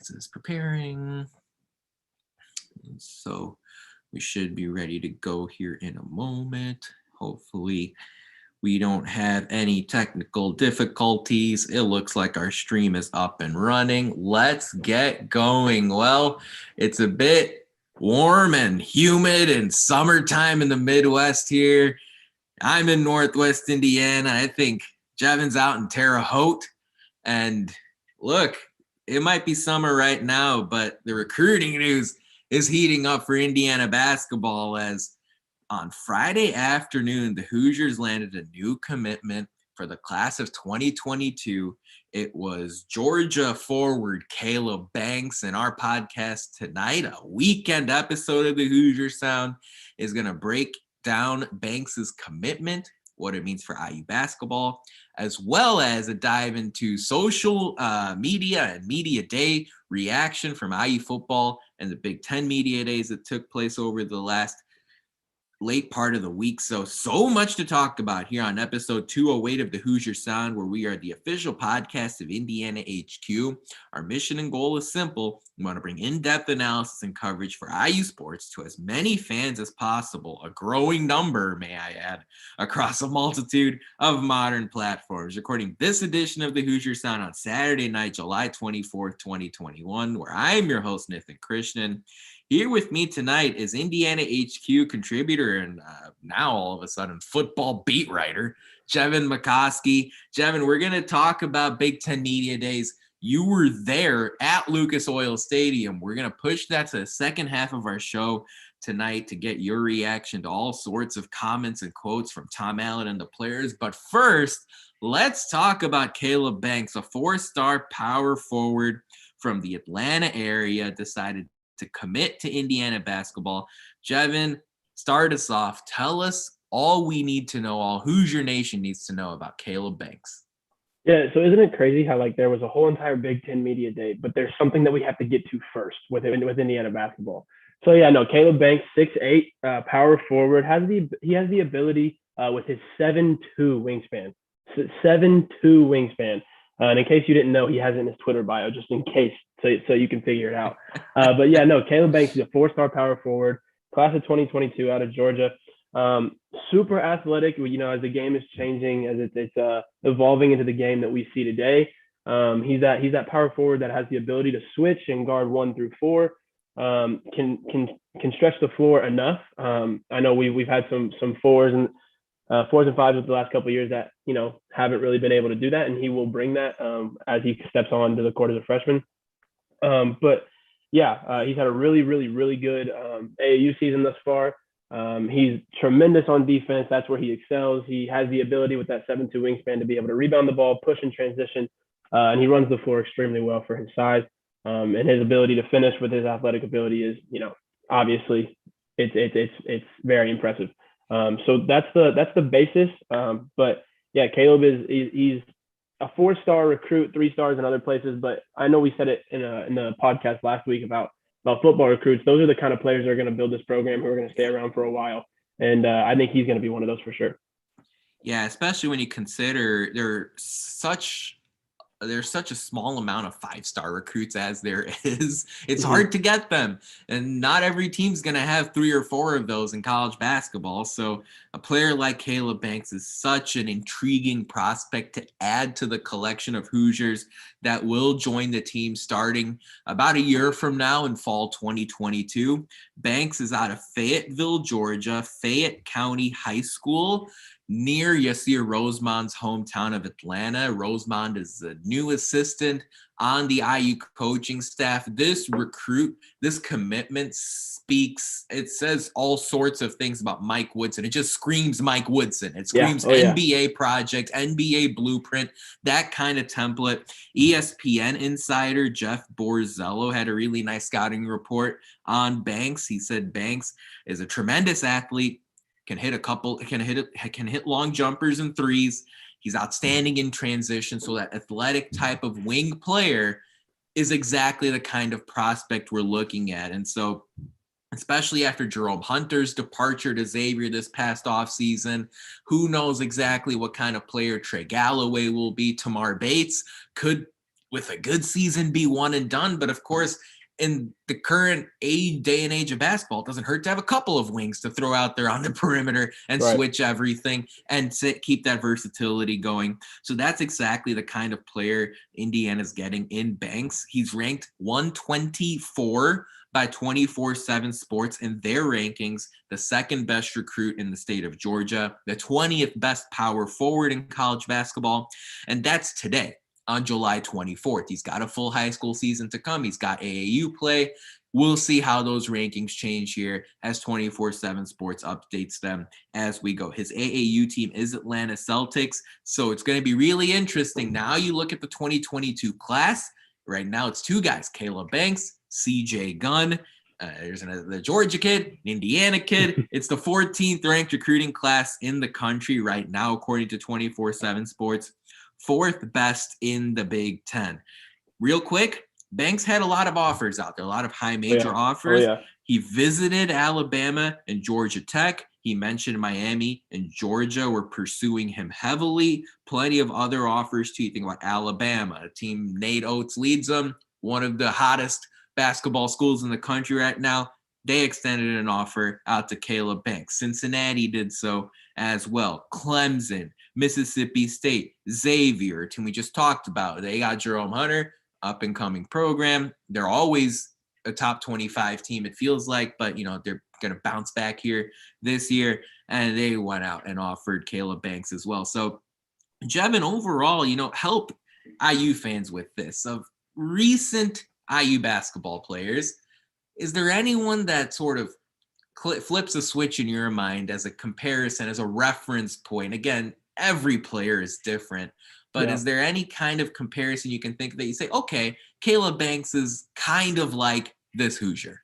This is preparing. So we should be ready to go here in a moment. Hopefully we don't have any technical difficulties. It looks like our stream is up and running. Let's get going. Well, it's a bit warm and humid and summertime in the Midwest here. I'm in Northwest Indiana. I think Jevan's out in Terre Haute. And look, it might be summer right now, but the recruiting news is heating up for Indiana basketball as on Friday afternoon, the Hoosiers landed a new commitment for the class of 2022. It was Georgia forward Kaleb Banks. And our podcast tonight, a weekend episode of the Hoosier Sound, is going to break down Banks's commitment, what it means for IU basketball, as well as a dive into social media and media day reaction from IU football and the Big Ten media days that took place over the last late part of the week. So much to talk about here on episode 208 of the Hoosier Sound, where we are the official podcast of Indiana HQ. Our mission and goal is simple. We want to bring in-depth analysis and coverage for IU sports to as many fans as possible, a growing number, may I add, across a multitude of modern platforms. Recording this edition of the Hoosier Sound on Saturday night, July 24th, 2021, where I'm your host, Nithin Krishnan. Here with me tonight is Indiana HQ contributor and now all of a sudden football beat writer, Jevan McCoskey. Jevan, we're going to talk about Big Ten Media Days. You were there at Lucas Oil Stadium. We're going to push that to the second half of our show tonight to get your reaction to all sorts of comments and quotes from Tom Allen and the players. But first, let's talk about Kaleb Banks, a four-star power forward from the Atlanta area, decided to commit to Indiana basketball. Jevan, start us off. Tell us all we need to know, all Hoosier Nation needs to know about Kaleb Banks. Yeah, so isn't it crazy how there was a whole entire Big Ten media day, but there's something that we have to get to first with Indiana basketball. So Kaleb Banks, 6'8", power forward, he has the ability with his 7'2" wingspan. 7'2" wingspan. And in case you didn't know, he has it in his Twitter bio, just in case, so you can figure it out. Kaleb Banks is a four-star power forward, class of 2022 out of Georgia. Super athletic, as the game is changing, as it's evolving into the game that we see today. He's that power forward that has the ability to switch and guard 1 through 4. Can stretch the floor enough. I know we've had some fours and fives with the last couple of years that haven't really been able to do that, and he will bring that as he steps on to the court as a freshman. He's had a really, really, really good AAU season thus far. He's tremendous on defense. That's where he excels. He has the ability with that 7'2" wingspan to be able to rebound the ball, push in transition, and he runs the floor extremely well for his size. And his ability to finish with his athletic ability is, obviously it's very impressive. So that's the basis. Kaleb he's a 4-star recruit, 3 stars in other places, but I know we said it in the podcast last week about football recruits. Those are the kind of players that are going to build this program, who are going to stay around for a while. And I think he's going to be one of those for sure. Yeah, especially when you consider there's such a small amount of 5-star recruits as there is. It's hard to get them. And not every team's going to have 3 or 4 of those in college basketball. So a player like Kaleb Banks is such an intriguing prospect to add to the collection of Hoosiers that will join the team starting about a year from now in fall 2022. Banks is out of Fayetteville, Georgia, Fayette County High School, near Yasir Rosemond's hometown of Atlanta. Rosemond is the new assistant on the IU coaching staff. This commitment it says all sorts of things about Mike Woodson. It just screams Mike Woodson. It screams NBA project, NBA blueprint, that kind of template. ESPN insider Jeff Borzello had a really nice scouting report on Banks. He said Banks is a tremendous athlete, can hit long jumpers and threes. He's outstanding in transition. So that athletic type of wing player is exactly the kind of prospect we're looking at. And so, especially after Jerome Hunter's departure to Xavier this past offseason, who knows exactly what kind of player Trey Galloway will be. Tamar Bates could with a good season be one and done. But of course, in the current day and age of basketball, it doesn't hurt to have a couple of wings to throw out there on the perimeter and switch everything and keep that versatility going. So that's exactly the kind of player Indiana's getting in Banks. He's ranked 124 by 24/7 Sports in their rankings, the second best recruit in the state of Georgia, the 20th best power forward in college basketball. And that's today, on July 24th. He's got a full high school season to come. He's got AAU play. We'll see how those rankings change here as 24/7 Sports updates them as we go. His AAU team is Atlanta Celtics, so it's going to be really interesting. Now you look at the 2022 class. Right now it's two guys, Kaleb Banks, CJ Gunn. There's the Georgia kid, an Indiana kid. It's the 14th ranked recruiting class in the country right now, according to 24/7 Sports. Fourth best in the Big Ten. Real quick, Banks had a lot of offers out there, a lot of high major offers. He visited Alabama and Georgia Tech. He mentioned Miami and Georgia were pursuing him heavily. Plenty of other offers too. You think about Alabama, a team Nate Oates leads them, one of the hottest basketball schools in the country right now. They extended an offer out to Kaleb Banks. Cincinnati did so as well. Clemson, Mississippi State, Xavier, team we just talked about. They got Jerome Hunter, up and coming program. They're always a top 25 team, it feels like, but they're going to bounce back here this year. And they went out and offered Kaleb Banks as well. So Jevan, overall, help IU fans with this. Of recent IU basketball players, is there anyone that sort of flips a switch in your mind as a comparison, as a reference point? Again, every player is different, but is there any kind of comparison you can think that you say, okay, Kaleb Banks is kind of like this Hoosier?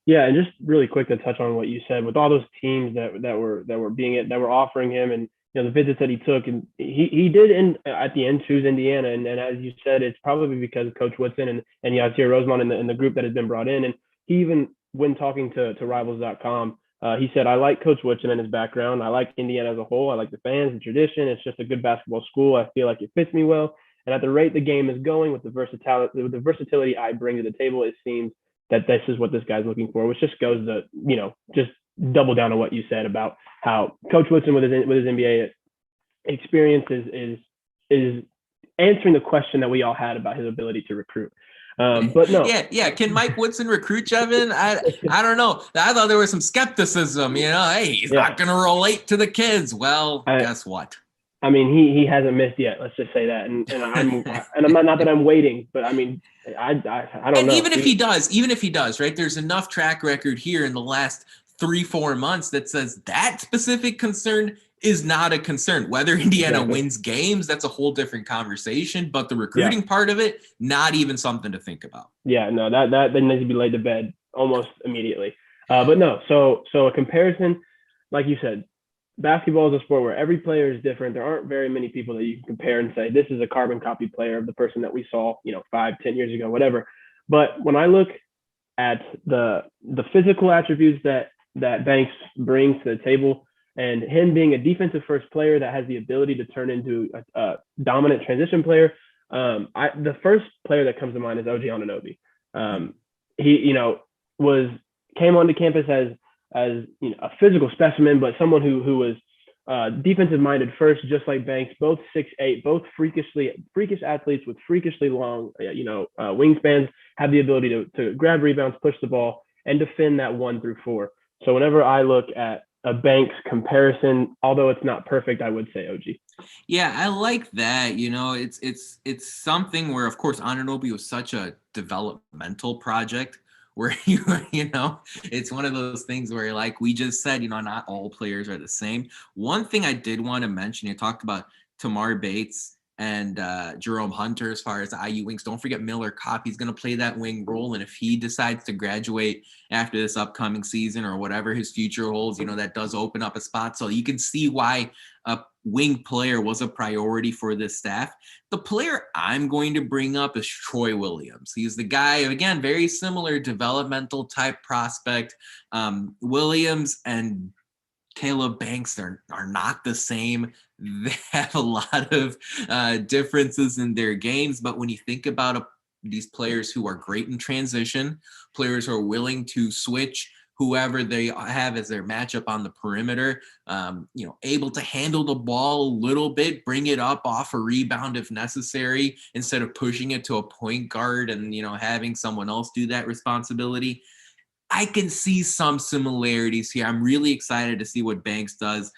Yeah, and just really quick to touch on what you said, with all those teams that were offering him, and the visits that he took, and he did at the end choose Indiana, and as you said, it's probably because of Coach Woodson and Yasir Rosemont in the group that has been brought in. And he even, when talking to Rivals.com, he said, I like Coach Woodson and his background. I like Indiana as a whole. I like the fans, the tradition. It's just a good basketball school. I feel like it fits me well. And at the rate the game is going, with the versatility I bring to the table, it seems that this is what this guy's looking for, which just goes to, just double down on what you said about how Coach Woodson with his NBA experience is answering the question that we all had about his ability to recruit. But no. Yeah. Can Mike Woodson recruit, Jevan? I don't know. I thought there was some skepticism, hey, he's not going to relate to the kids. Well, guess what? I mean, he hasn't missed yet. Let's just say that. And I'm not that I'm waiting, but I mean, I don't know. And even if he does, right? There's enough track record here in the last 3-4 months that says that specific concern is not a concern. Whether Indiana wins games, that's a whole different conversation. But the recruiting part of it, not even something to think about. Yeah, no, that needs to be laid to bed almost immediately. But no, so a comparison, like you said, basketball is a sport where every player is different. There aren't very many people that you can compare and say, this is a carbon copy player of the person that we saw, 5-10 years ago, whatever. But when I look at the physical attributes that Banks brings to the table, and him being a defensive first player that has the ability to turn into a dominant transition player, the first player that comes to mind is OG Anunoby. He, came onto campus as a physical specimen, but someone who was defensive minded first, just like Banks. Both 6'8", both freakish athletes with freakishly long, wingspans, have the ability to grab rebounds, push the ball, and defend that 1 through 4. So whenever I look at a Banks comparison, although it's not perfect, I would say OG. Yeah, I like that. It's something where, of course, Anunoby was such a developmental project where it's one of those things where, like we just said, not all players are the same. One thing I did want to mention, you talked about Tamar Bates and Jerome Hunter as far as IU wings. Don't forget Miller Kopp. He's going to play that wing role. And if he decides to graduate after this upcoming season or whatever his future holds, that does open up a spot. So you can see why a wing player was a priority for this staff. The player I'm going to bring up is Troy Williams. He's the guy, again, very similar developmental type prospect. Williams and Kaleb Banks are not the same. they have a lot of differences in their games. But when you think about these players who are great in transition, players who are willing to switch whoever they have as their matchup on the perimeter, able to handle the ball a little bit, bring it up off a rebound if necessary, instead of pushing it to a point guard and, having someone else do that responsibility. I can see some similarities here. I'm really excited to see what Banks does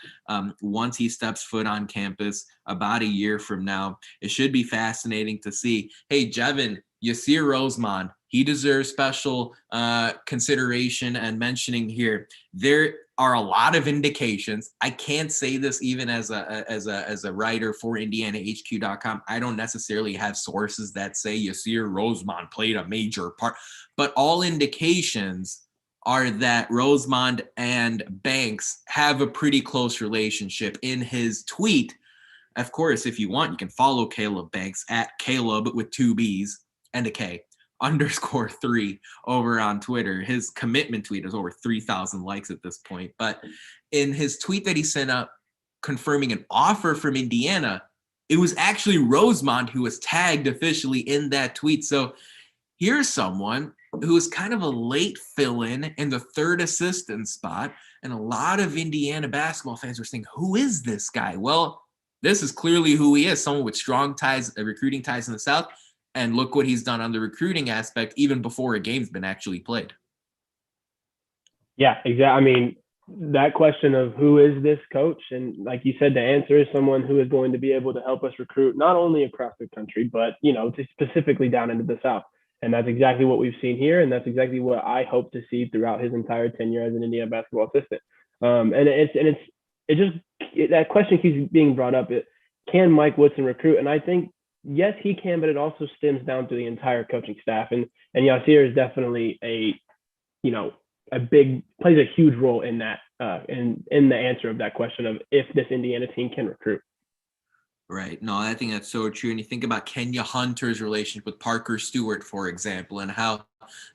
once he steps foot on campus about a year from now. It should be fascinating to see. Hey, Jevan, Yasir Rosemond, he deserves special consideration and mentioning here. There are a lot of indications. I can't say this even as a writer for IndianaHQ.com. I don't necessarily have sources that say Yasir Rosemond played a major part, but all indications are that Rosemond and Banks have a pretty close relationship. In his tweet, of course, if you want, you can follow Kaleb Banks at Kaleb with 2 B's and a K _3 over on Twitter. His commitment tweet has over 3,000 likes at this point. But in his tweet that he sent out confirming an offer from Indiana, it was actually Rosemond who was tagged officially in that tweet. So here's someone who is kind of a late fill-in in the third assistant spot. And a lot of Indiana basketball fans were saying, who is this guy? Well, this is clearly who he is, someone with strong ties, recruiting ties in the South. And look what he's done on the recruiting aspect, even before a game's been actually played. Yeah, exactly. I mean, that question of who is this coach? And like you said, the answer is someone who is going to be able to help us recruit not only across the country, but, specifically down into the South. And that's exactly what we've seen here. And that's exactly what I hope to see throughout his entire tenure as an Indiana basketball assistant. That question keeps being brought up. Can Mike Woodson recruit? And I think, yes, he can, but it also stems down to the entire coaching staff. And Yasir is definitely plays a huge role in that, in the answer of that question of if this Indiana team can recruit. Right. No, I think that's so true. And you think about Kenya Hunter's relationship with Parker Stewart, for example, and how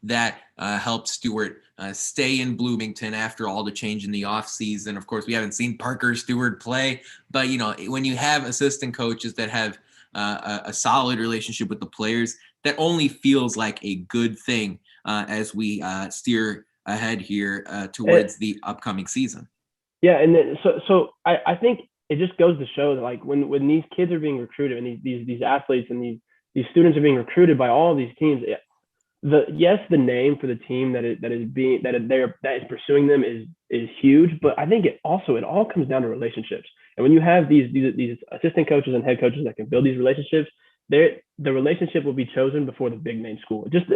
that helped Stewart stay in Bloomington after all the change in the offseason. Of course, we haven't seen Parker Stewart play, but, when you have assistant coaches that have a solid relationship with the players, that only feels like a good thing as we steer ahead here towards the upcoming season. Yeah. And then, so I think it just goes to show that, like, when these kids are being recruited and these athletes and these students are being recruited by all of these teams, the name for the team that is pursuing them is huge, but I think it all comes down to relationships. And when you have these assistant coaches and head coaches that can build these relationships, the relationship will be chosen before the big name school. And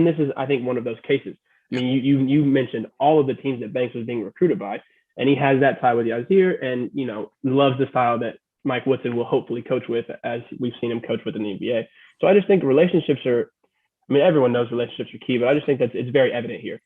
this is, I think, one of those cases. I mean, you mentioned all of the teams that Banks was being recruited by, and he has that tie with Yasir, and loves the style that Mike Woodson will hopefully coach with, as we've seen him coach with in the NBA. So I just think relationships everyone knows relationships are key, but I just think that it's very evident here.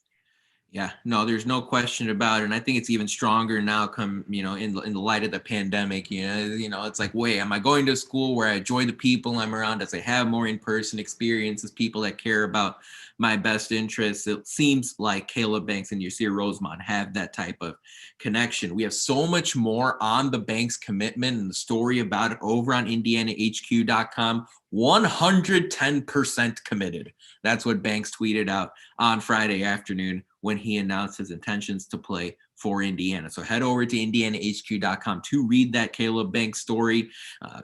Yeah, no, there's no question about it. And I think it's even stronger now in the light of the pandemic. It's like, wait, am I going to a school where I enjoy the people I'm around? Does I have more in-person experiences, people that care about my best interests? It seems like Kaleb Banks and Yasir Rosemond have that type of connection. We have so much more on the Banks commitment and the story about it over on IndianaHQ.com. 110% committed. That's what Banks tweeted out on Friday afternoon when he announced his intentions to play for Indiana. So head over to IndianaHQ.com to read that Kaleb Banks story.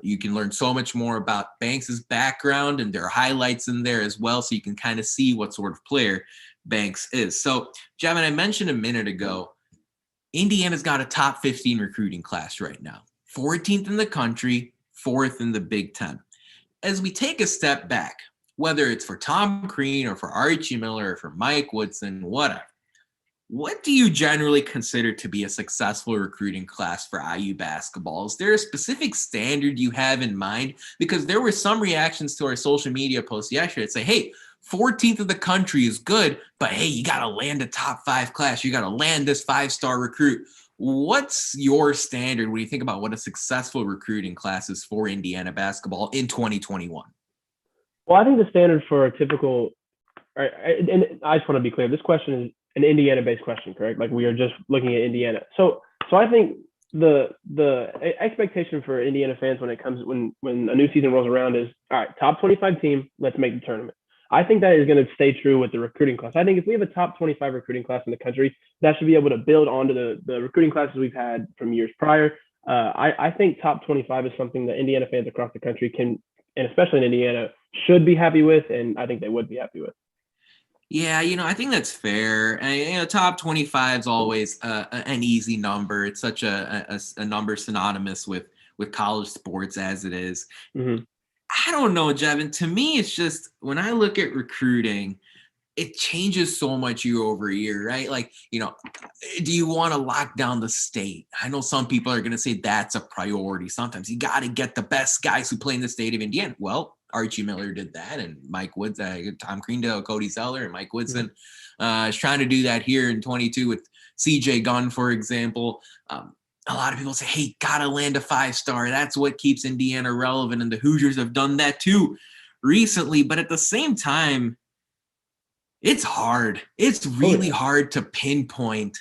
You can learn so much more about Banks's background, and there are highlights in there as well, so you can kind of see what sort of player Banks is. So, Jevan, I mentioned a minute ago, Indiana's got a top 15 recruiting class right now. 14th in the country, 4th in the Big Ten. As we take a step back, whether it's for Tom Crean or for Archie Miller or for Mike Woodson, whatever, what do you generally consider to be a successful recruiting class for IU basketball? Is there a specific standard you have in mind? Because there were some reactions to our social media posts yesterday that say, hey, 14th of the country is good, but hey, you got to land a top 5 class. You got to land this 5-star recruit. What's your standard when you think about what a successful recruiting class is for Indiana basketball in 2021? Well, I think the standard for a typical, and I just want to be clear, this question is an Indiana-based question, correct? Like, we are just looking at Indiana. So I think the expectation for Indiana fans when a new season rolls around is, all right, top 25 team, let's make the tournament. I think that is going to stay true with the recruiting class. I think if we have a top 25 recruiting class in the country, that should be able to build onto the recruiting classes we've had from years prior. I think top 25 is something that Indiana fans across the country can, and especially in Indiana, should be happy with, and I think they would be happy with. Yeah, I think that's fair. And, top 25 is always an easy number. It's such a number synonymous with college sports as it is. Mm-hmm. I don't know, Jevan. To me, it's just when I look at recruiting, it changes so much year over year, right? Like, do you want to lock down the state? I know some people are going to say that's a priority. Sometimes you got to get the best guys who play in the state of Indiana. Well, Archie Miller did that, and Mike Woods, Tom Creendale, Cody Zeller, and Mike Woodson is trying to do that here in 22 with CJ Gunn, for example. A lot of people say, hey, gotta land a 5-star. That's what keeps Indiana relevant, and the Hoosiers have done that too recently. But at the same time, it's hard. It's really hard to pinpoint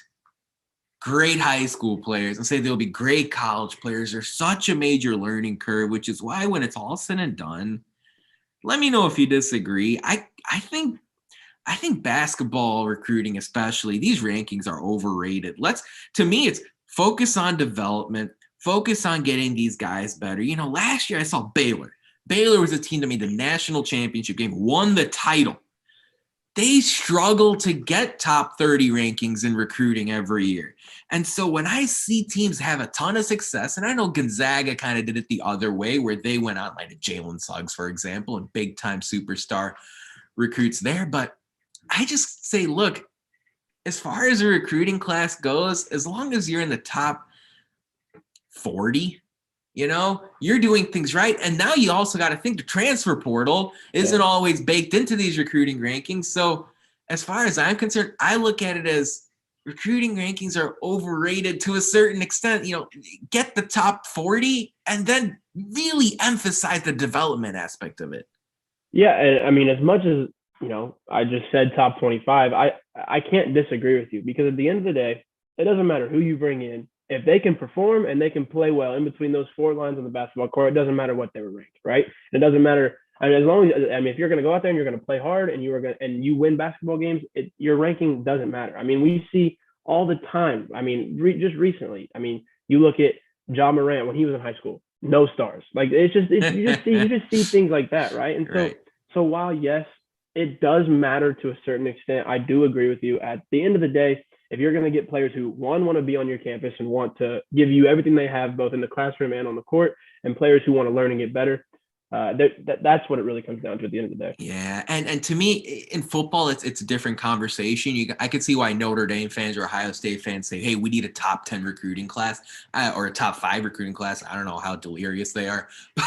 great high school players and say they'll be great college players. There's such a major learning curve, which is why when it's all said and done, let me know if you disagree. I think basketball recruiting, especially, these rankings are overrated. To me, it's focus on development, focus on getting these guys better. Last year I saw Baylor. Baylor was a team that made the national championship game, won the title. They struggle to get top 30 rankings in recruiting every year. And so when I see teams have a ton of success, and I know Gonzaga kind of did it the other way, where they went out like Jalen Suggs, for example, and big-time superstar recruits there. But I just say, look, as far as a recruiting class goes, as long as you're in the top 40, you're doing things right. And now you also got to think the transfer portal isn't always baked into these recruiting rankings. So as far as I'm concerned, I look at it as recruiting rankings are overrated to a certain extent. Get the top 40 and then really emphasize the development aspect of it. Yeah. And I mean, as much as, I just said top 25, I can't disagree with you, because at the end of the day, it doesn't matter who you bring in. If they can perform and they can play well in between those 4 lines on the basketball court, it doesn't matter what they were ranked, right? It doesn't matter. I mean, as long as, if you're going to go out there and you're going to play hard and you win basketball games, your ranking doesn't matter. I mean, we see all the time. I mean, just recently, you look at Ja Morant when he was in high school, no stars. Like you just see things like that, right? And so while yes, it does matter to a certain extent, I do agree with you. At the end of the day, if you're going to get players who, one, want to be on your campus and want to give you everything they have, both in the classroom and on the court, and players who want to learn and get better, that's what it really comes down to at the end of the day. Yeah, and to me, in football, it's a different conversation. I could see why Notre Dame fans or Ohio State fans say, hey, we need a top 10 recruiting class or a top 5 recruiting class. I don't know how delirious they are. But,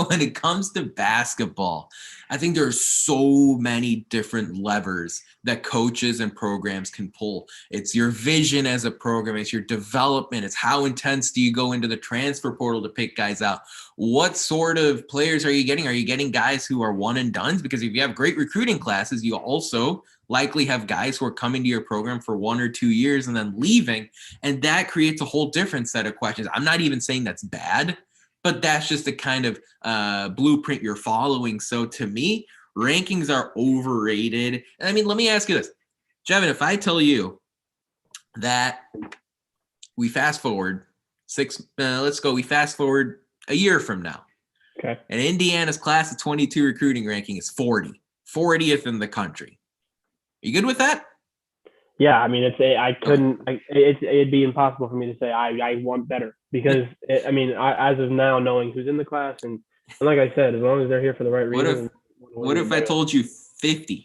when it comes to basketball, I think there are so many different levers that coaches and programs can pull. It's your vision as a program. It's your development. It's how intense do you go into the transfer portal to pick guys out? What sort of players are you getting? Are you getting guys who are one and dones? Because if you have great recruiting classes, you also likely have guys who are coming to your program for 1 or 2 years and then leaving. And that creates a whole different set of questions. I'm not even saying that's bad, but that's just the kind of blueprint you're following. So to me, rankings are overrated. I mean, let me ask you this, Jevan, if I tell you that we fast forward we fast forward a year from now. Okay. And Indiana's class of 22 recruiting ranking is 40th in the country. Are you good with that? Yeah, I mean, it'd be impossible for me to say I want better, because as of now, knowing who's in the class and like I said, as long as they're here for the right reason. What if I told you 50?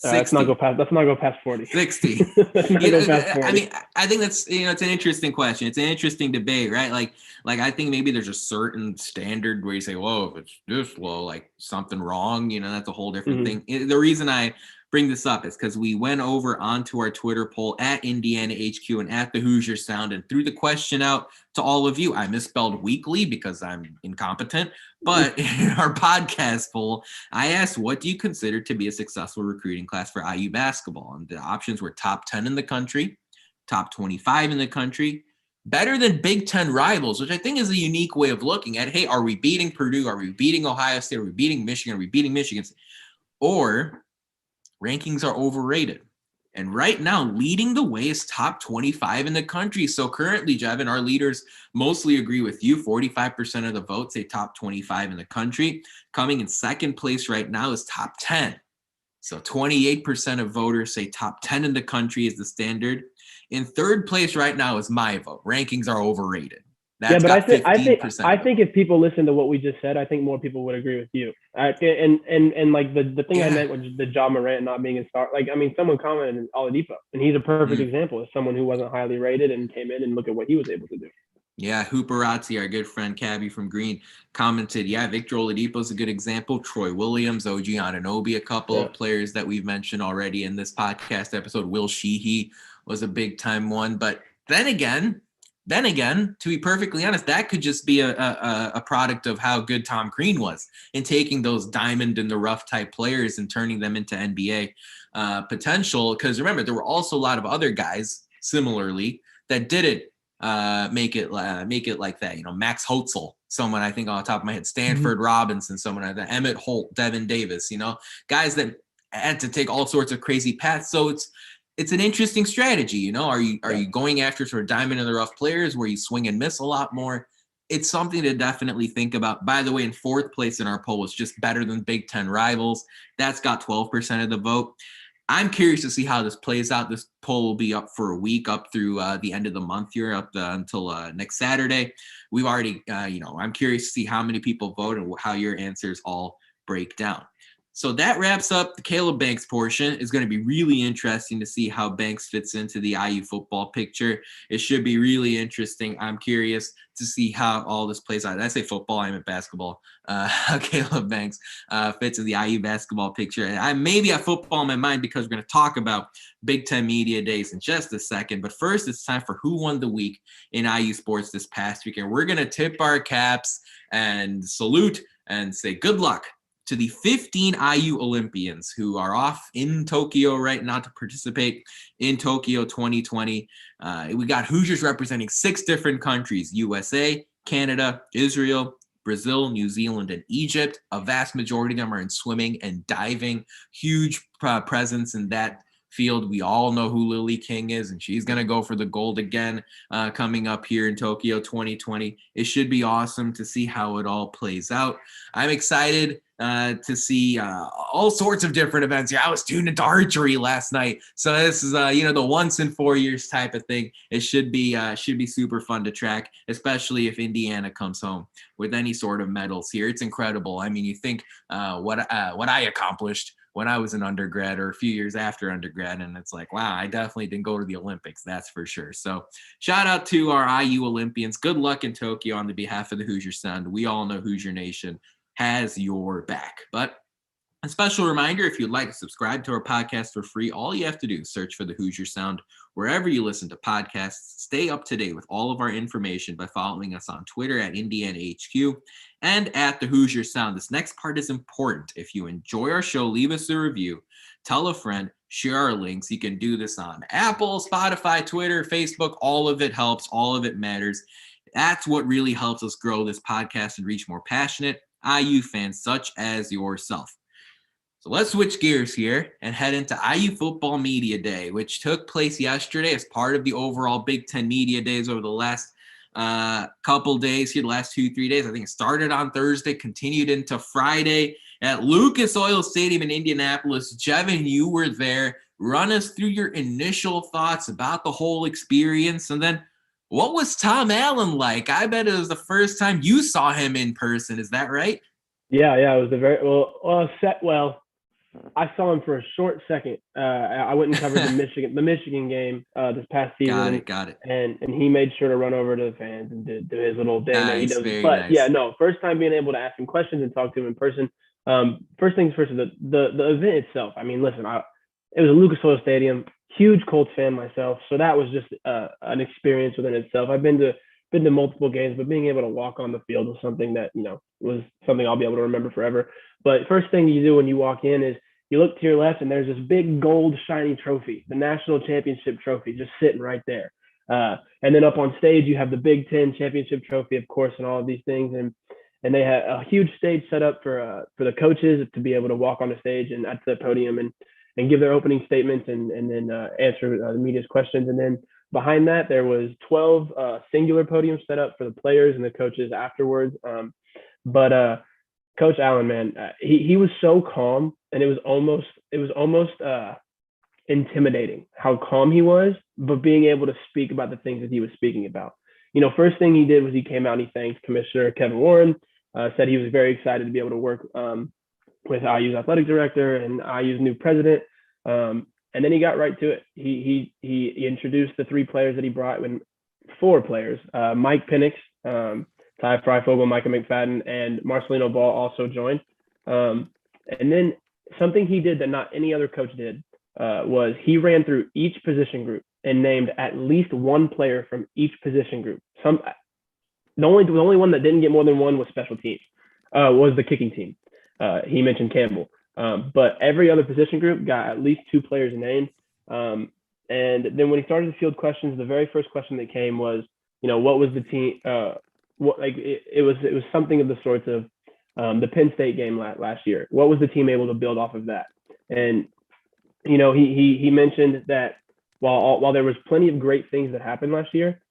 Let's not go past 40. 60. I mean, I think that's, it's an interesting question. It's an interesting debate, right? Like I think maybe there's a certain standard where you say, whoa, if it's this low, like something wrong, that's a whole different thing. The reason I bring this up is because we went over onto our Twitter poll at Indiana HQ and at the Hoosier Sound and threw the question out to all of you. I misspelled weekly because I'm incompetent, but in our podcast poll, I asked, what do you consider to be a successful recruiting class for IU basketball? And the options were top 10 in the country, top 25 in the country, better than Big Ten rivals, which I think is a unique way of looking at, hey, are we beating Purdue? Are we beating Ohio State? Are we beating Michigan? Are we beating Michigan? Or rankings are overrated. And right now, leading the way is top 25 in the country. So currently, Jevan, our leaders mostly agree with you. 45% of the votes say top 25 in the country. Coming in second place right now is top 10. So 28% of voters say top 10 in the country is the standard. In third place right now is my vote. Rankings are overrated. That's but I think if people listen to what we just said, I think more people would agree with you. And like the thing I meant was the Ja Morant not being a star. Like, I mean, someone commented in Oladipo, and he's a perfect example of someone who wasn't highly rated and came in and look at what he was able to do. Yeah, Hooperazzi, our good friend Cabby from Green, commented, Victor Oladipo is a good example. Troy Williams, OG Anunoby, a couple of players that we've mentioned already in this podcast episode. Will Sheehy was a big-time one. But then again, to be perfectly honest, that could just be a product of how good Tom Crean was in taking those diamond in the rough type players and turning them into NBA potential. Because remember, there were also a lot of other guys similarly that didn't make it like that. Max Hotzel, someone I think on the top of my head, Stanford Robinson, someone like that, Emmett Holt, Devin Davis, guys that had to take all sorts of crazy paths. So it's an interesting strategy. Are you going after sort of diamond in the rough players where you swing and miss a lot more? It's something to definitely think about. By the way, in fourth place in our poll is just better than Big Ten rivals. That's got 12% of the vote. I'm curious to see how this plays out. This poll will be up for a week, up through the end of the month here, until next Saturday. We've already, I'm curious to see how many people vote and how your answers all break down. So that wraps up the Kaleb Banks portion. It's going to be really interesting to see how Banks fits into the IU football picture. It should be really interesting. I'm curious to see how all this plays out. I say football, I meant basketball. How Kaleb Banks fits in the IU basketball picture. And I maybe have football in my mind because we're going to talk about Big Ten Media Days in just a second. But first, it's time for Who Won the Week in IU sports this past weekend. We're going to tip our caps and salute and say good luck to the 15 IU Olympians who are off in Tokyo right now to participate in Tokyo 2020. We got Hoosiers representing 6 different countries: USA, Canada, Israel, Brazil, New Zealand, and Egypt. A vast majority of them are in swimming and diving. Huge presence in that field. We all know who Lily King is, and she's going to go for the gold again coming up here in Tokyo 2020. It should be awesome to see how it all plays out. I'm excited to see all sorts of different events. Yeah, I was tuned into archery last night. So this is, the once in 4 years type of thing. It should be super fun to track, especially if Indiana comes home with any sort of medals here. It's incredible. I mean, you think what I accomplished when I was an undergrad or a few years after undergrad, and it's like, wow, I definitely didn't go to the Olympics, that's for sure. So shout out to our IU Olympians. Good luck in Tokyo on the behalf of the Hoosier Sound. We all know Hoosier Nation has your back. But a special reminder, if you'd like to subscribe to our podcast for free, all you have to do is search for the Hoosier Sound wherever you listen to podcasts. Stay up to date with all of our information by following us on Twitter at IndianaHQ and at the Hoosier Sound. This next part is important. If you enjoy our show, leave us a review, tell a friend, share our links. You can do this on Apple, Spotify, Twitter, Facebook. All of it helps. All of it matters. That's what really helps us grow this podcast and reach more passionate IU fans such as yourself. So let's switch gears here and head into IU Football Media Day, which took place yesterday as part of the overall Big Ten Media Days over the last couple days here, the last 2-3 days. I think it started on Thursday, continued into Friday at Lucas Oil Stadium in Indianapolis. Jevan, you were there. Run us through your initial thoughts about the whole experience, and then what was Tom Allen like? I bet it was the first time you saw him in person. Is that right? Yeah. It was a very well. I saw him for a short second. I went and covered the Michigan game this past season. Got it. And he made sure to run over to the fans and do his little thing that he does. But nice. Yeah, no, first time being able to ask him questions and talk to him in person. First things first, the event itself. I mean, listen, it was a Lucas Oil Stadium. Huge Colts fan myself, so that was just an experience within itself. I've been to multiple games, but being able to walk on the field was something that was something I'll be able to remember forever. But first thing you do when you walk in is You look to your left, and there's this big gold shiny trophy, the national championship trophy, just sitting right there. And then up on stage, you have the Big Ten championship trophy, of course, and all of these things. And they had a huge stage set up for the coaches to be able to walk on the stage and at the podium and give their opening statements and then answer the media's questions. And then behind that, there was 12 singular podiums set up for the players and the coaches afterwards. But Coach Allen, man, he was so calm, and it was almost intimidating how calm he was, but being able to speak about the things that he was speaking about. First thing he did was he came out and he thanked Commissioner Kevin Warren, said he was very excited to be able to work with IU's athletic director and IU's new president. And then he got right to it. He introduced the three players that he brought, four players, Mike Penix, Ty Freifogel, Micah McFadden, and Marcelino Ball also joined. And then something he did that not any other coach did was he ran through each position group and named at least one player from each position group. The only one that didn't get more than one was special teams, was the kicking team. He mentioned Campbell. But every other position group got at least two players named. And then when he started to field questions, the very first question that came was, what was the team? It was something of the sorts of the Penn State game last year. What was the team able to build off of that? And he mentioned that while there was plenty of great things that happened last year,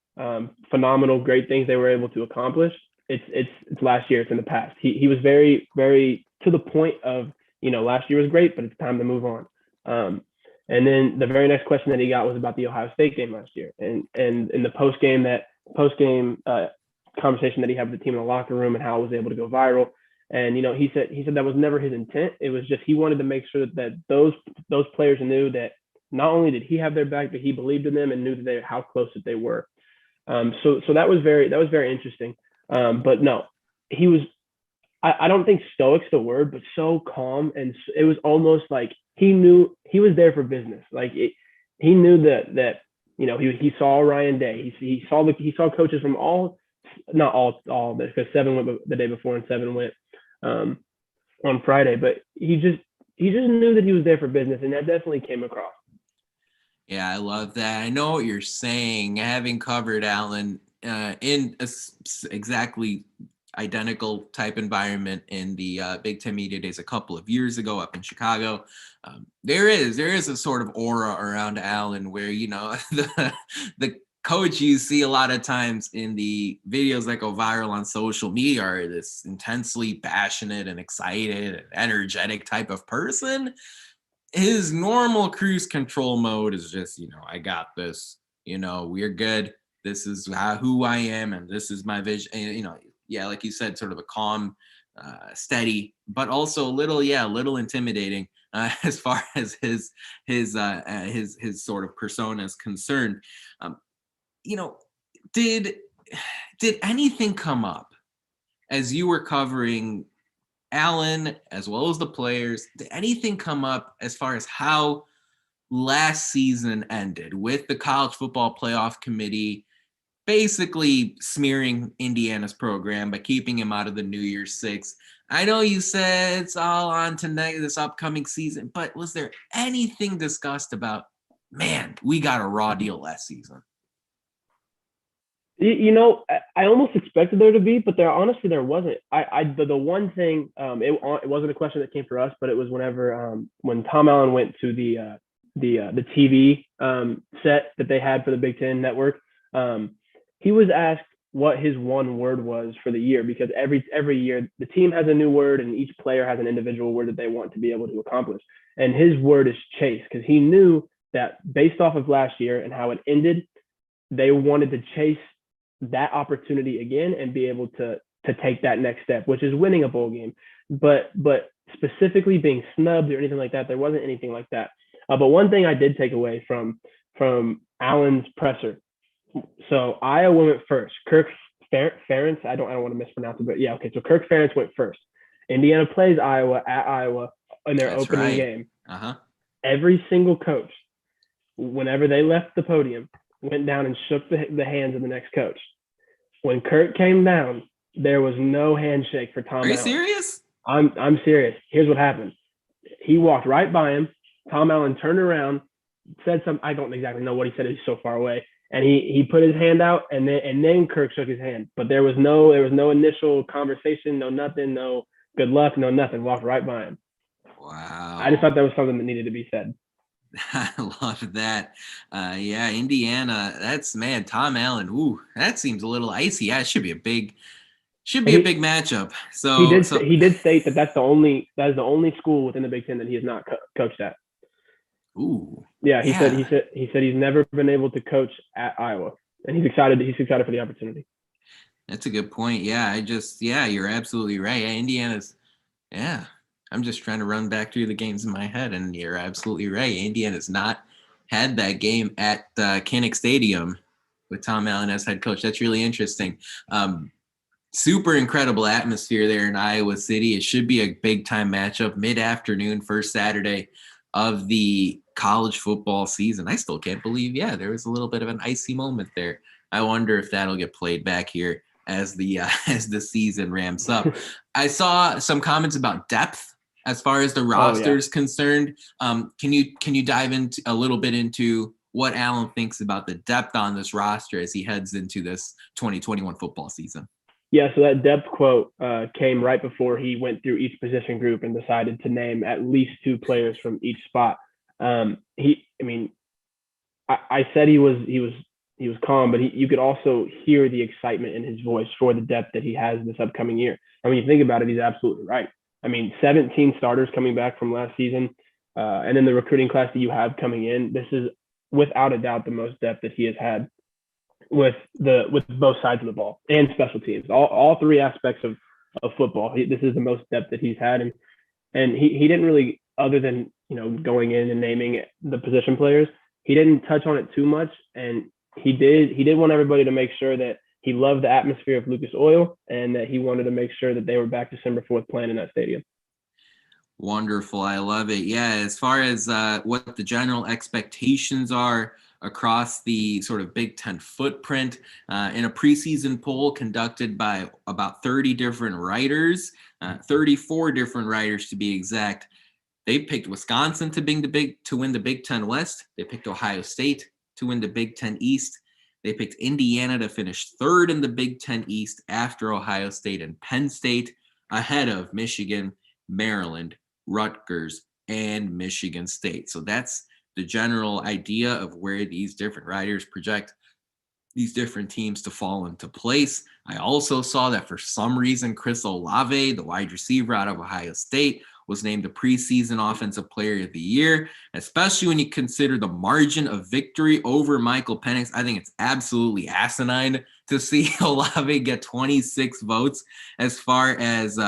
phenomenal, great things they were able to accomplish. It's last year. It's in the past. He was very, very to the point of, last year was great, but it's time to move on. And then the very next question that he got was about the Ohio State game last year, and in the post game conversation that he had with the team in the locker room and how it was able to go viral. And he said that was never his intent. It was just he wanted to make sure that those players knew that not only did he have their back, but he believed in them and knew that how close that they were. So that was very interesting. But no, he was. I don't think stoic's the word, but so calm, and it was almost like he knew he was there for business. He knew that he saw Ryan Day. He saw coaches from not all because 7 went the day before and 7 went on Friday, but he just knew that he was there for business, and that definitely came across. Yeah, I love that. I know what you're saying. Having covered Allen in a exactly identical type environment in the Big Ten Media Days a couple of years ago up in Chicago, there is a sort of aura around Allen where the coach you see a lot of times in the videos that go viral on social media are this intensely passionate and excited and energetic type of person. His normal cruise control mode is just, I got this, we're good. This is who I am, and this is my vision. And, yeah, like you said, sort of a calm, steady, but also a little intimidating as far as his sort of persona is concerned. Did anything come up as you were covering Allen as well as the players? Did anything come up as far as how last season ended with the College Football Playoff Committee basically smearing Indiana's program by keeping him out of the New Year's Six? I know you said it's all on to this upcoming season, but was there anything discussed about, man, we got a raw deal last season? I almost expected there to be, but there wasn't. The one thing, it wasn't a question that came for us, but it was when Tom Allen went to the TV set that they had for the Big Ten Network. He was asked what his one word was for the year, because every year the team has a new word and each player has an individual word that they want to be able to accomplish. And his word is chase, because he knew that based off of last year and how it ended, they wanted to chase that opportunity again and be able to take that next step, which is winning a bowl game. But specifically being snubbed or anything like that, there wasn't anything like that. But one thing I did take away from Allen's presser. So Iowa went first. Kirk Ferentz, I don't want to mispronounce it, but yeah, okay. So Kirk Ferentz went first. Indiana plays Iowa at Iowa in their opening game. Every single coach, whenever they left the podium, went down and shook the hands of the next coach. When Kirk came down, there was no handshake for Tom Allen. Are you serious? I'm serious. Here's what happened. he walked right by him. Tom Allen turned around, said something. I don't exactly know what he said. He's so far away. And he put his hand out, and then Kirk shook his hand. But there was no initial conversation, no nothing, no good luck, no nothing. Walked right by him. Wow. I just thought that was something that needed to be said. I love that. Yeah, Indiana. That's man, Tom Allen. Ooh, that seems a little icy. Yeah, it should be a big matchup. He did state that that is the only school within the Big Ten that he has not coached at. Ooh. Yeah, he said he's never been able to coach at Iowa, and he's excited for the opportunity. That's a good point. Yeah, you're absolutely right. Yeah, Indiana's. Yeah, I'm just trying to run back through the games in my head, and you're absolutely right. Indiana's not had that game at Kinnick Stadium with Tom Allen as head coach. That's really interesting. Super incredible atmosphere there in Iowa City. It should be a big time matchup, mid-afternoon, first Saturday of the college football season. I still can't believe, there was a little bit of an icy moment there. I wonder if that'll get played back here as the season ramps up. I saw some comments about depth as far as the roster is concerned. Can you dive into a little bit into what Allen thinks about the depth on this roster as he heads into this 2021 football season? Yeah, so that depth quote came right before he went through each position group and decided to name at least 2 players from each spot. I said he was calm, but you could also hear the excitement in his voice for the depth that he has this upcoming year. I mean, you think about it, he's absolutely right. 17 starters coming back from last season, and then the recruiting class that you have coming in. This is without a doubt the most depth that he has had with both sides of the ball and special teams, all 3 aspects of football. This is the most depth that he's had, and he didn't really, other than going in and naming the position players, he didn't touch on it too much. And he did want everybody to make sure that he loved the atmosphere of Lucas Oil, and that he wanted to make sure that they were back December 4th playing in that stadium. Wonderful. I love it. Yeah, as far as what the general expectations are across the sort of Big Ten footprint, in a preseason poll conducted by about 30 different writers, 34 different writers to be exact, they picked Wisconsin to win the Big Ten West. They picked Ohio State to win the Big Ten East. They picked Indiana to finish 3rd in the Big Ten East after Ohio State and Penn State, ahead of Michigan, Maryland, Rutgers, and Michigan State. So that's the general idea of where these different writers project these different teams to fall into place. I also saw that for some reason, Chris Olave, the wide receiver out of Ohio State, was named the preseason offensive player of the year, especially when you consider the margin of victory over Michael Penix. I think it's absolutely asinine to see Olave get 26 votes. As far as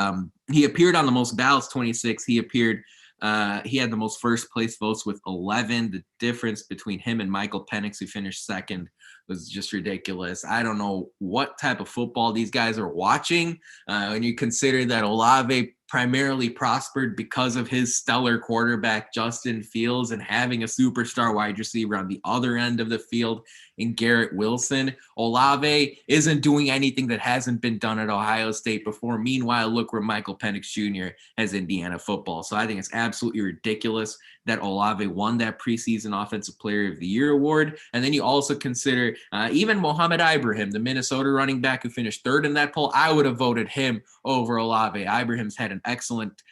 he appeared on the most ballots, 26. He had the most first place votes with 11. The difference between him and Michael Penix, who finished 2nd, was just ridiculous. I don't know what type of football these guys are watching. When you consider that Olave primarily prospered because of his stellar quarterback, Justin Fields, and having a superstar wide receiver on the other end of the field in Garrett Wilson. Olave isn't doing anything that hasn't been done at Ohio State before. Meanwhile, look where Michael Penix Jr. has Indiana football. So I think it's absolutely ridiculous that Olave won that preseason Offensive Player of the Year award. And then you also consider even Mohamed Ibrahim, the Minnesota running back who finished 3rd in that poll. I would have voted him over Olave. Ibrahim's had an excellent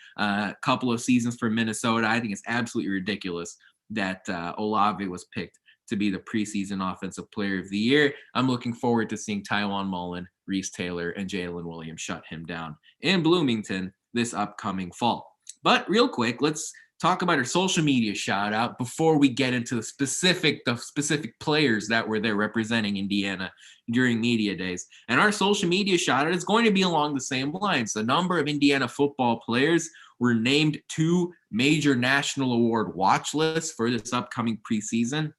couple of seasons for Minnesota. I think it's absolutely ridiculous that Olave was picked to be the preseason Offensive Player of the Year. I'm looking forward to seeing Tywan Mullen, Reese Taylor, and Jalen Williams shut him down in Bloomington this upcoming fall. But real quick, let's talk about our social media shout out before we get into the specific players that were there representing Indiana during media days. And our social media shout out is going to be along the same lines. A number of Indiana football players were named to major national award watch lists for this upcoming preseason.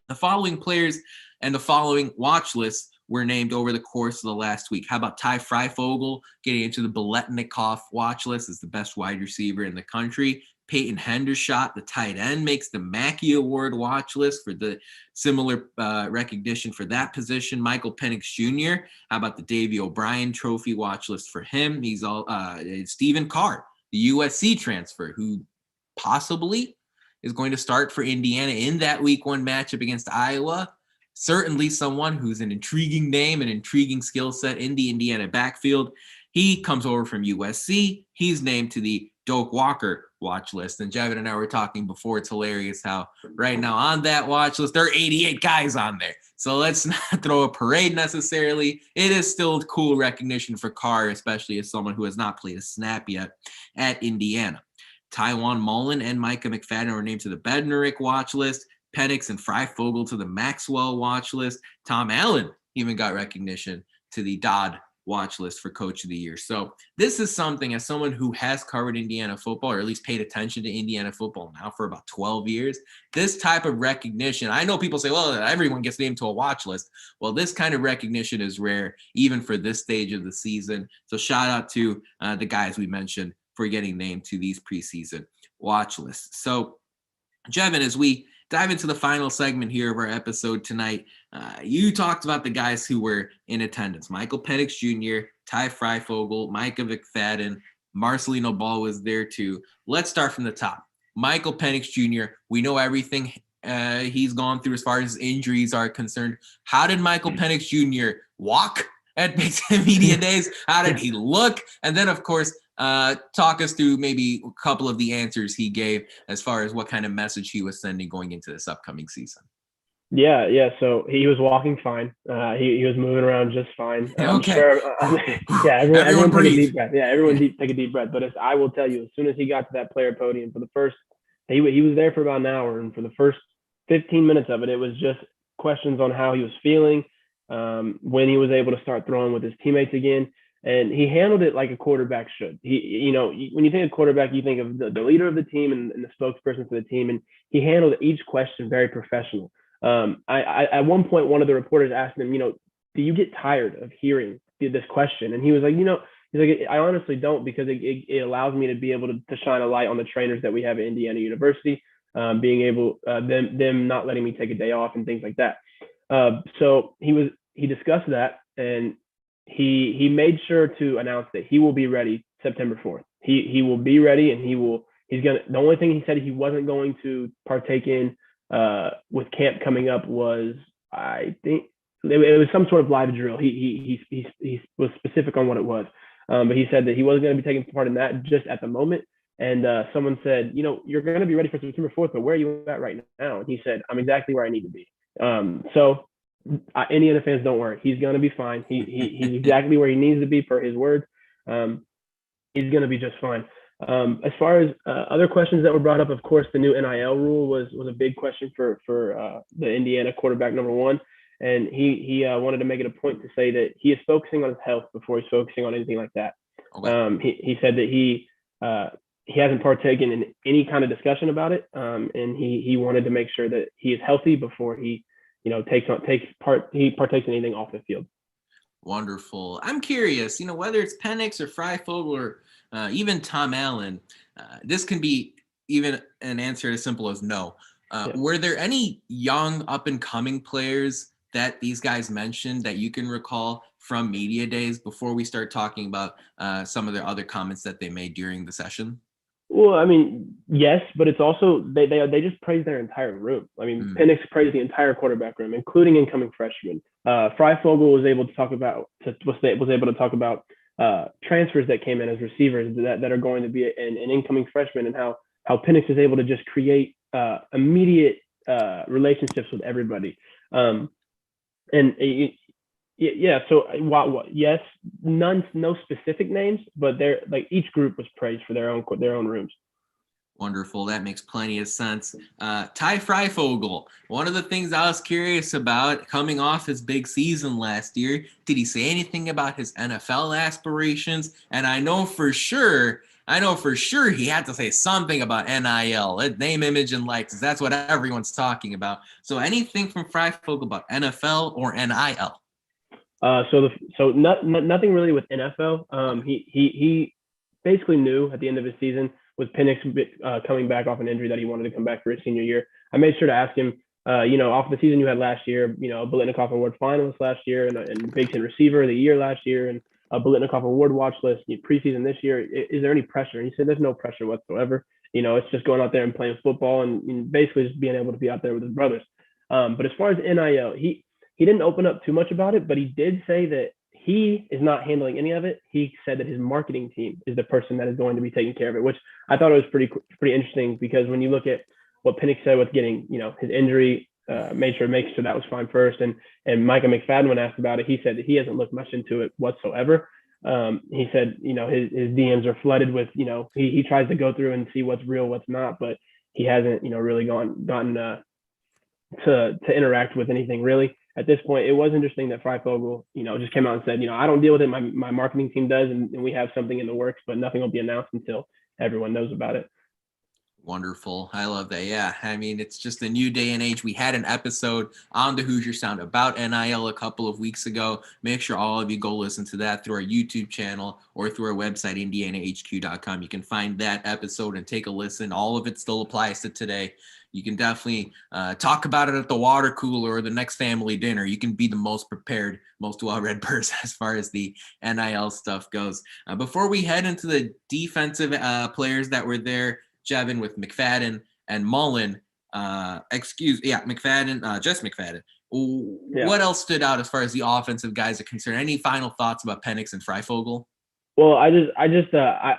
The following players and the following watch lists were named over the course of the last week. How about Ty Freifogel getting into the Biletnikoff watch list as the best wide receiver in the country? Peyton Hendershot, the tight end, makes the Mackey Award watch list for the similar recognition for that position. Michael Penix Jr., how about the Davey O'Brien Trophy watch list for him? He's all Stephen Carr, the USC transfer, who possibly is going to start for Indiana in that week 1 matchup against Iowa. Certainly someone who's an intriguing name, an intriguing skill set in the Indiana backfield. He comes over from USC. He's named to the Doak Walker watch list. And Jevan and I were talking before. It's hilarious how right now on that watch list, there are 88 guys on there. So let's not throw a parade necessarily. It is still cool recognition for Carr, especially as someone who has not played a snap yet at Indiana. Tywan Mullen and Micah McFadden were named to the Bednarik watch list. Penix and Freifogel to the Maxwell watch list. Tom Allen even got recognition to the Dodd watch list for Coach of the Year. So this is something, as someone who has covered Indiana football, or at least paid attention to Indiana football now for about 12 years, this type of recognition, I know people say, well, everyone gets named to a watch list. Well, this kind of recognition is rare, even for this stage of the season. So shout out to the guys we mentioned for getting named to these preseason watch lists. So Jevan, as we dive into the final segment here of our episode tonight, you talked about the guys who were in attendance. Michael Penix Jr., Ty Freifogel, Micah McFadden, Marcelino Ball was there too. Let's start from the top. Michael Penix Jr., we know everything he's gone through as far as injuries are concerned. How did Michael Penix Jr. walk at Big Ten Media Days? How did he look? And then, of course, talk us through maybe a couple of the answers he gave as far as what kind of message he was sending going into this upcoming season. Yeah. So he was walking fine. He was moving around just fine. Okay. Sure, everyone take a deep breath. Yeah, everyone take a deep breath. But I will tell you, as soon as he got to that player podium for the first, he was there for about an hour, and for the first 15 minutes of it, it was just questions on how he was feeling, when he was able to start throwing with his teammates again. And he handled it like a quarterback should. When you think of quarterback, you think of the leader of the team and the spokesperson for the team. And he handled each question very professional. At one point, one of the reporters asked him, do you get tired of hearing this question? And he was like, I honestly don't, because it allows me to be able to shine a light on the trainers that we have at Indiana University, being able, them not letting me take a day off and things like that. So he discussed that, and he made sure to announce that he will be ready September 4th. He will be ready, and the only thing he said he wasn't going to partake in with camp coming up was, I think it was some sort of live drill. He was specific on what it was, but he said that he wasn't going to be taking part in that just at the moment. And someone said, you're going to be ready for September 4th, but where are you at right now? And he said, I'm exactly where I need to be. So Indiana fans, don't worry. He's going to be fine. He's exactly where he needs to be, per his words. He's going to be just fine. As far as other questions that were brought up, of course, the new NIL rule was a big question for the Indiana quarterback number one. And he wanted to make it a point to say that he is focusing on his health before he's focusing on anything like that. Okay. He said that he hasn't partaken in any kind of discussion about it. And he wanted to make sure that he is healthy before he partakes in anything off the field. Wonderful. I'm curious, whether it's Penix or Freifogel or even Tom Allen, this can be even an answer as simple as no. Were there any young up-and-coming players that these guys mentioned that you can recall from media days before we start talking about some of the other comments that they made during the session? Well, I mean, yes, but it's also they just praised their entire room. I mean, Penix praised the entire quarterback room, including incoming freshmen. Freifogel was able to talk about transfers that came in as receivers that are going to be an incoming freshman, and how Penix is able to just create immediate relationships with everybody. So yes, no specific names, but they're like each group was praised for their own rooms. Wonderful. That makes plenty of sense. Ty Freifogel, one of the things I was curious about coming off his big season last year, did he say anything about his NFL aspirations? And I know for sure he had to say something about NIL, name, image, and likeness. That's what everyone's talking about. So anything from Freifogel about NFL or NIL? Nothing really with NFL. He basically knew at the end of his season, with Penix coming back off an injury, that he wanted to come back for his senior year. I made sure to ask him, off the season you had last year, a Biletnikoff Award finalist last year, and Big Ten receiver of the year last year, and a Biletnikoff Award watch list preseason this year. Is there any pressure? And he said, there's no pressure whatsoever. it's just going out there and playing football and basically just being able to be out there with his brothers. But as far as NIL, he didn't open up too much about it, but he did say that he is not handling any of it. He said that his marketing team is the person that is going to be taking care of it, which I thought it was pretty interesting, because when you look at what Penix said with getting, his injury, made sure that was fine first. And Micah McFadden, when asked about it, he said that he hasn't looked much into it whatsoever. He said, his DMs are flooded with, he tries to go through and see what's real, what's not, but he hasn't, really gotten to interact with anything really. At this point, it was interesting that Freifogel, just came out and said, I don't deal with it. My marketing team does, and we have something in the works, but nothing will be announced until everyone knows about it. Wonderful. I love that. Yeah. I mean, it's just a new day and age. We had an episode on the Hoosier Sound about NIL a couple of weeks ago. Make sure all of you go listen to that through our YouTube channel or through our website, indianahq.com. You can find that episode and take a listen. All of it still applies to today. You can definitely talk about it at the water cooler or the next family dinner. You can be the most prepared, most well-read person as far as the NIL stuff goes. Before we head into the defensive players that were there, Jevan, with McFadden and Mullen, McFadden, just McFadden. Yeah. What else stood out as far as the offensive guys are concerned? Any final thoughts about Penix and Freifogel? Well, I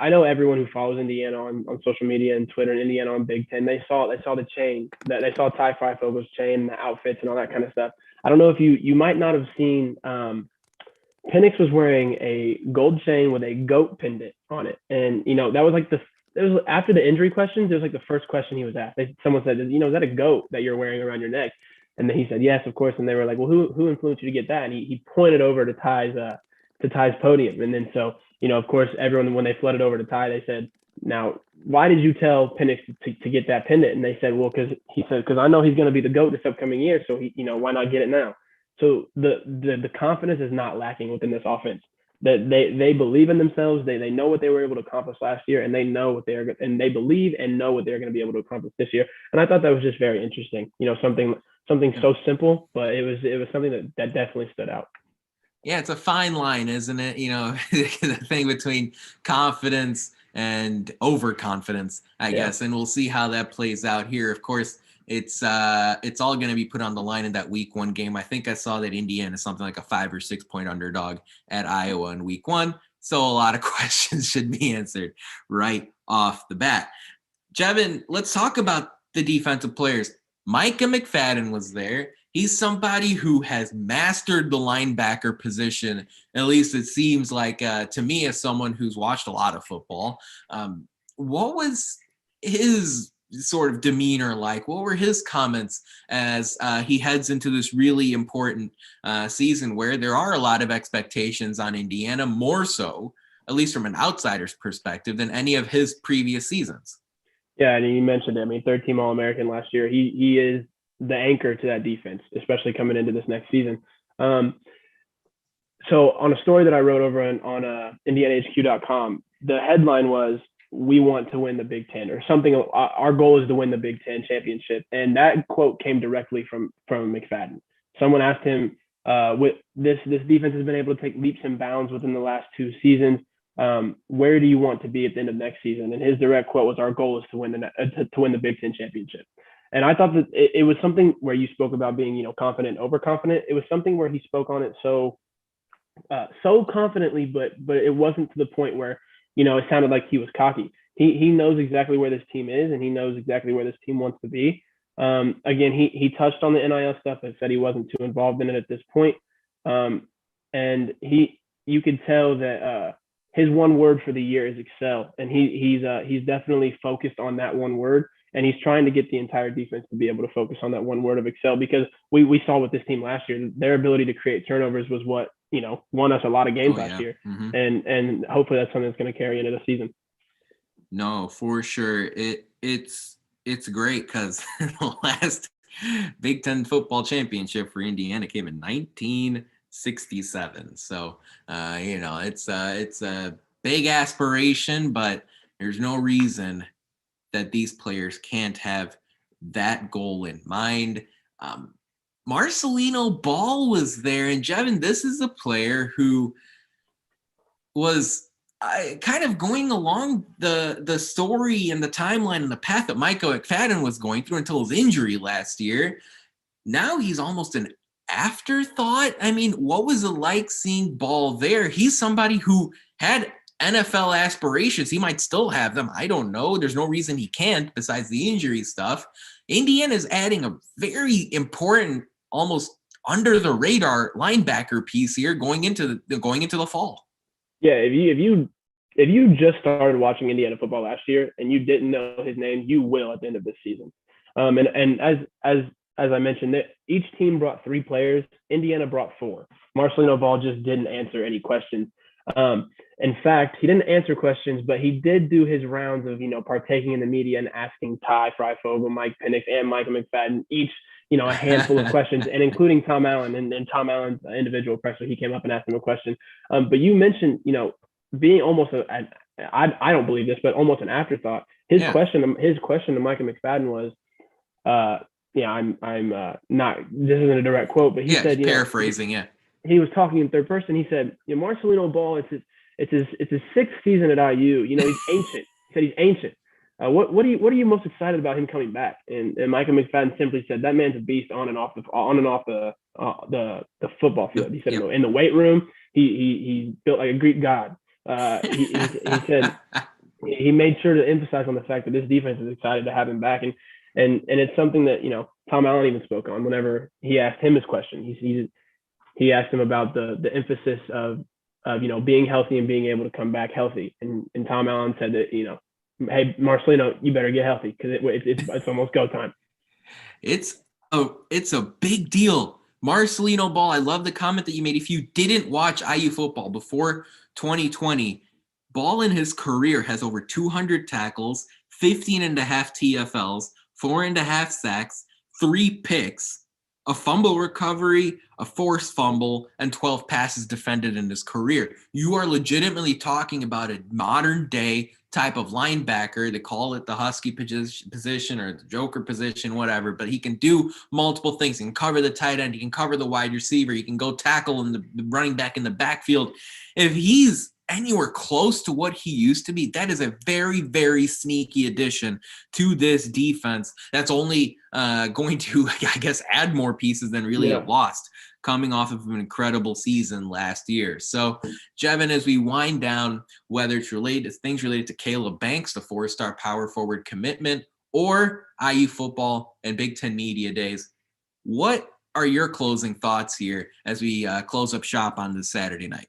know everyone who follows Indiana on social media and Twitter and Indiana on Big Ten, they saw the chain, that they saw Ty Freifogel's chain, the outfits and all that kind of stuff. I don't know if you might not have seen, Penix was wearing a gold chain with a goat pendant on it. And, that was like it was after the injury questions, it was like the first question he was asked. Someone said, is that a goat that you're wearing around your neck? And then he said, yes, of course. And they were like, well, who influenced you to get that? And he pointed over to Ty's podium. And then so, of course, everyone, when they flooded over to Ty, they said, now, why did you tell Penix to get that pendant? And they said, well, because I know he's going to be the GOAT this upcoming year. So why not get it now? So the confidence is not lacking within this offense. That they believe in themselves. They know what they were able to accomplish last year, and they know what they believe and know what they're going to be able to accomplish this year. And I thought that was just very interesting. Something so simple, but it was something that definitely stood out. Yeah, it's a fine line, isn't it? The thing between confidence and overconfidence, I guess. And we'll see how that plays out here. Of course, it's all going to be put on the line in that week 1 game. I think I saw that Indiana is something like a 5 or 6 point underdog at Iowa in week 1. So a lot of questions should be answered right off the bat. Jevan, let's talk about the defensive players. Micah McFadden was there. He's somebody who has mastered the linebacker position. At least it seems like to me, as someone who's watched a lot of football. What was his sort of demeanor like? What were his comments as he heads into this really important season where there are a lot of expectations on Indiana, more so, at least from an outsider's perspective, than any of his previous seasons? Yeah, and you mentioned it. I mean, 3rd-team All-American last year. He is the anchor to that defense, especially coming into this next season. So on a story that I wrote over on indianahq.com, the headline was, "We want to win the Big Ten," or something. Our goal is to win the Big Ten championship. And that quote came directly from McFadden. Someone asked him, with this defense has been able to take leaps and bounds within the last 2 seasons. Where do you want to be at the end of next season? And his direct quote was, "Our goal is to win the Big Ten championship." And I thought that it was something where you spoke about being, confident, overconfident. It was something where he spoke on it so confidently, but it wasn't to the point where, it sounded like he was cocky. He knows exactly where this team is, and he knows exactly where this team wants to be. Again, he touched on the NIL stuff and said he wasn't too involved in it at this point. And you could tell that his one word for the year is excel, and he's definitely focused on that one word. And he's trying to get the entire defense to be able to focus on that one word of excel, because we saw with this team last year, their ability to create turnovers was what, won us a lot of games last year. Mm-hmm. And hopefully that's something that's going to carry into the season. No, for sure. It's great because the last Big Ten football championship for Indiana came in 1967. So, it's a big aspiration, but there's no reason that these players can't have that goal in mind. Marcelino Ball was there, and Jevan, this is a player who was kind of going along the story and the timeline and the path that Micah McFadden was going through until his injury last year. Now he's almost an afterthought. I mean, what was it like seeing Ball there? He's somebody who had NFL aspirations. He might still have them. I don't know. There's no reason he can't besides the injury stuff. Indiana is adding a very important, almost under the radar linebacker piece here going into the fall. Yeah, if you just started watching Indiana football last year and you didn't know his name, you will at the end of this season. And as I mentioned, each team brought 3 players. Indiana brought 4. Marcelino Ball just didn't answer any questions. In fact, he didn't answer questions, but he did do his rounds of, partaking in the media and asking Ty Freifogel, Mike Penix, and Micah McFadden each, a handful of questions, and including Tom Allen and Tom Allen's individual presser. He came up and asked him a question. But you mentioned, being almost I don't believe this, but almost an afterthought. His question to Micah McFadden was, I'm not. This isn't a direct quote, but he said, paraphrasing, he was talking in third person. He said, Marcelino Ball, it's his 6th season at IU. He's ancient. He said he's ancient. What are you most excited about him coming back? And Micah McFadden simply said that man's a beast on and off the football field. He said in the weight room, he's built like a Greek god. He said he made sure to emphasize on the fact that this defense is excited to have him back, and it's something that Tom Allen even spoke on whenever he asked him his question. He asked him about the emphasis of being healthy and being able to come back healthy, and Tom Allen said that hey, Marcelino, you better get healthy because it's almost go time. It's a big deal. Marcelino Ball, I love the comment that you made. If you didn't watch IU football before 2020, Ball in his career has over 200 tackles, 15 and a half TFLs, 4.5 sacks, 3 picks, a fumble recovery, a forced fumble, and 12 passes defended in his career. You are legitimately talking about a modern day type of linebacker. They call it the Husky position or the Joker position, whatever, but he can do multiple things. He can cover the tight end. He can cover the wide receiver. He can go tackle in the running back in the backfield. If he's anywhere close to what he used to be, that is a very, very sneaky addition to this defense. That's only going to, I guess, add more pieces than really have lost, coming off of an incredible season last year. So, Jevan, as we wind down, whether it's things related to Kaleb Banks, the 4-star power forward commitment, or IU football and Big Ten Media Days, what are your closing thoughts here as we close up shop on this Saturday night?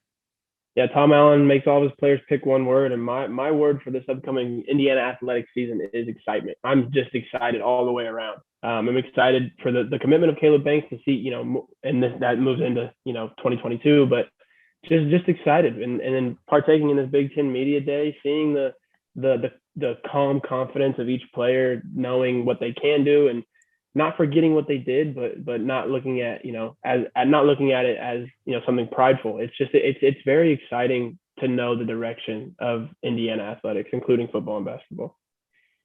Yeah, Tom Allen makes all of his players pick one word, and my word for this upcoming Indiana athletic season is excitement. I'm just excited all the way around. I'm excited for the commitment of Kaleb Banks to see, and that moves into 2022, but just excited and then partaking in this Big Ten Media Day, seeing the calm confidence of each player, knowing what they can do and not forgetting what they did, but not looking at not looking at it as something prideful. It's very exciting to know the direction of Indiana athletics, including football and basketball.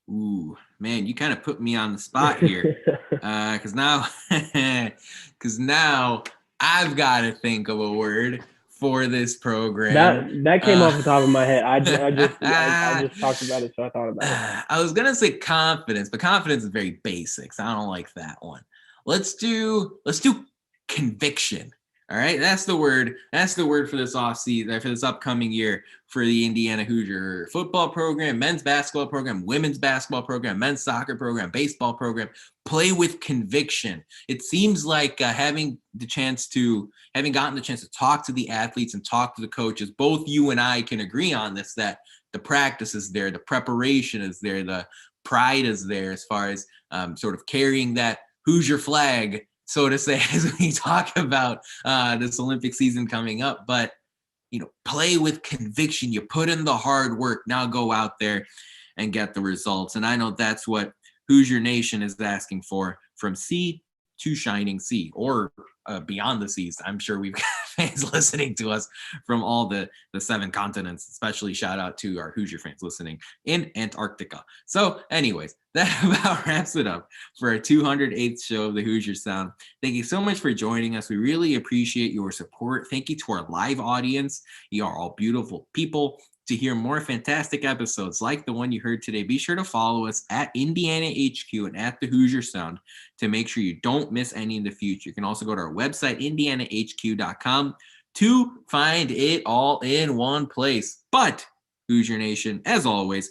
Ooh, man, you kind of put me on the spot here, because now I've got to think of a word for this program. That came off the top of my head. I just talked about it, so I thought about it. I was gonna say confidence, but confidence is very basic, so I don't like that one. Let's do conviction. All right, that's the word. That's the word for this offseason, for this upcoming year for the Indiana Hoosier football program, men's basketball program, women's basketball program, men's soccer program, baseball program. Play with conviction. It seems like having gotten the chance to talk to the athletes and talk to the coaches, both you and I can agree on this, that the practice is there, the preparation is there, the pride is there as far as sort of carrying that Hoosier flag, so to say, as we talk about this Olympic season coming up. But, play with conviction. You put in the hard work. Now go out there and get the results. And I know that's what Hoosier Nation is asking for, from sea to shining sea, or beyond the seas. I'm sure we've got fans listening to us from all the 7 continents, especially shout out to our Hoosier fans listening in Antarctica. So anyways, that about wraps it up for our 208th show of the Hoosier Sound. Thank you so much for joining us. We really appreciate your support. Thank you to our live audience. You are all beautiful people to hear more fantastic episodes like the one you heard today, be sure to follow us at Indiana HQ and at the Hoosier Sound to make sure you don't miss any in the future. You can also go to our website, indianahq.com, to find it all in one place. But Hoosier Nation, as always,